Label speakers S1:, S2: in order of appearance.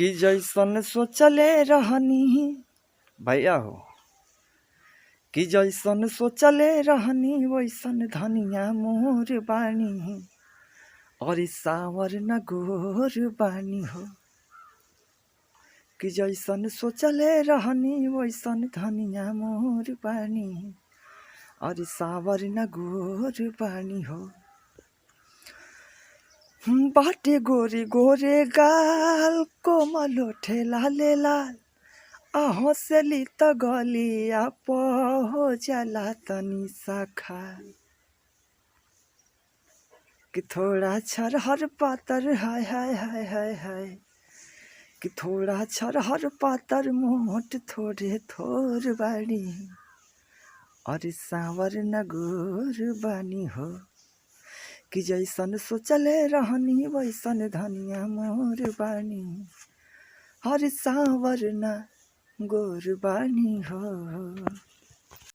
S1: कि जैसन सोचले रहनी भैया हो, कि जैसन सोचले रहनी वैसन धनिया मोर बानी, और सावर न गोर बानी हो। कि जैसन सोचले रहनी वैसन धनिया मोर बानी, और सावर न गोर बानी हो। बाटे गोरे गोरे गाल कोमल ओठे लाले लाल, हंसली त गलिया हो जाला तनी शाखा। कि थोड़ा छरहर पातर हाय हाय हाय हाय हाय, कि थोड़ा छरहर पातर मोट थोड़े थोर बानी, और सावर न गोर बानी हो। कि जैसन सोचले रहनी वैसन धनिया मोर बानी, और सावर न गोर बानी हो।